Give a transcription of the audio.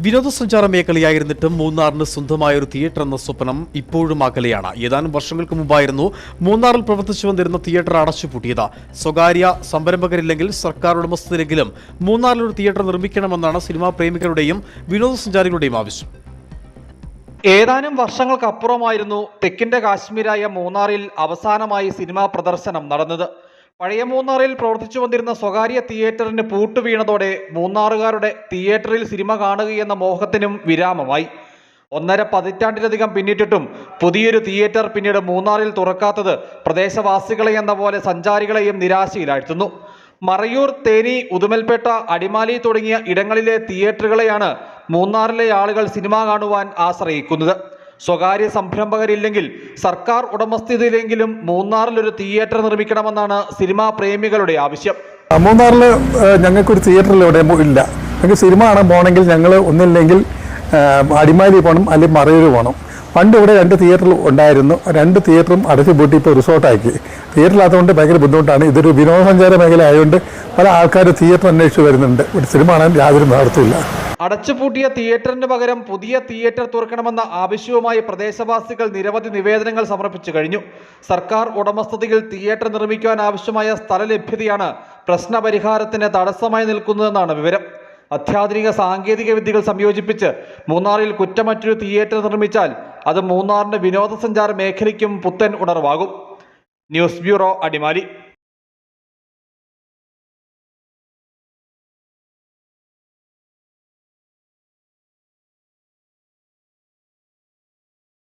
വിനോദസഞ്ചാര മേഖലയായിരുന്നിട്ടും മൂന്നാറിന് സ്വന്തമായ ഒരു തിയേറ്റർ എന്ന സ്വപ്നം ഇപ്പോഴും അകലെയാണ്. ഏതാനും വർഷങ്ങൾക്ക് മുമ്പായിരുന്നു മൂന്നാറിൽ പ്രവർത്തിച്ചു വന്നിരുന്ന തിയേറ്റർ അടച്ചുപൂട്ടിയത്. സ്വകാര്യ സംരംഭകരില്ലെങ്കിൽ സർക്കാർ ഉടമസ്ഥതയിലെങ്കിലും മൂന്നാറിൽ ഒരു തിയേറ്റർ നിർമ്മിക്കണമെന്നാണ് സിനിമാ പ്രേമികളുടെയും വിനോദസഞ്ചാരികളുടെയും ആവശ്യം. ഏതാനും വർഷങ്ങൾക്കപ്പുറമായിരുന്നു തെക്കിന്റെ കാശ്മീരായ മൂന്നാറിൽ അവസാനമായി സിനിമാ പ്രദർശനം നടന്നത്. പഴയ മൂന്നാറിൽ പ്രവർത്തിച്ചു വന്നിരുന്ന സ്വകാര്യ തിയേറ്ററിന് പൂട്ടുവീണതോടെ മൂന്നാറുകാരുടെ തിയേറ്ററിൽ സിനിമ കാണുകയെന്ന മോഹത്തിനും വിരാമമായി. 1.5 പതിറ്റാണ്ടിലധികം പിന്നിട്ടിട്ടും പുതിയൊരു തിയേറ്റർ പിന്നീട് മൂന്നാറിൽ തുറക്കാത്തത് പ്രദേശവാസികളെ എന്ന പോലെ സഞ്ചാരികളെയും നിരാശയിലാഴ്ത്തുന്നു. മറയൂർ, തേനി, ഉദുമൽപേട്ട, അടിമാലി തുടങ്ങിയ ഇടങ്ങളിലെ തിയേറ്ററുകളെയാണ് മൂന്നാറിലെ ആളുകൾ സിനിമ കാണുവാൻ ആശ്രയിക്കുന്നത്. സ്വകാര്യ സംരംഭകരില്ലെങ്കിൽ സർക്കാർ ഉടമസ്ഥതയിലെങ്കിലും മൂന്നാറിൽ ഒരു തിയേറ്റർ നിർമ്മിക്കണമെന്നാണ് സിനിമാ പ്രേമികളുടെ ആവശ്യം. മൂന്നാറിൽ ഞങ്ങൾക്കൊരു തിയേറ്ററിൽ ഇവിടെ ഇല്ല. ഞങ്ങൾക്ക് സിനിമ കാണാൻ പോകണമെങ്കിൽ ഞങ്ങൾ ഒന്നില്ലെങ്കിൽ അടിമാലി പോകണം, അല്ലെങ്കിൽ മറയൂർ പോകണം. പണ്ട് ഇവിടെ 2 തിയേറ്റർ ഉണ്ടായിരുന്നു. 2 തിയേറ്ററും അടച്ചു പൂട്ടി ഇപ്പോൾ റിസോർട്ടാക്കി. തിയേറ്ററില്ലാത്തതുകൊണ്ട് ഭയങ്കര ബുദ്ധിമുട്ടാണ്. ഇതൊരു വിനോദസഞ്ചാര മേഖല ആയതുകൊണ്ട് പല ആൾക്കാർ തിയേറ്റർ അന്വേഷിച്ച് വരുന്നുണ്ട്. ഇവിടെ സിനിമ കാണാൻ യാതൊരു നിവൃത്തിയില്ല. അടച്ചുപൂട്ടിയ തിയേറ്ററിന് പകരം പുതിയ തിയേറ്റർ തുറക്കണമെന്ന ആവശ്യവുമായി പ്രദേശവാസികൾ നിരവധി നിവേദനങ്ങൾ സമർപ്പിച്ചു കഴിഞ്ഞു. സർക്കാർ ഉടമസ്ഥതയിൽ തിയേറ്റർ നിർമ്മിക്കുവാൻ ആവശ്യമായ സ്ഥലലഭ്യതയാണ് പ്രശ്നപരിഹാരത്തിന് തടസ്സമായി നിൽക്കുന്നതെന്നാണ് വിവരം. അത്യാധുനിക സാങ്കേതിക വിദ്യകൾ സംയോജിപ്പിച്ച് മൂന്നാറിൽ കുറ്റമറ്റൊരു തിയേറ്റർ നിർമ്മിച്ചാൽ അത് മൂന്നാറിന്റെ വിനോദസഞ്ചാര മേഖലയ്ക്കും പുത്തൻ ഉണർവാകും. News bureau, Adimali.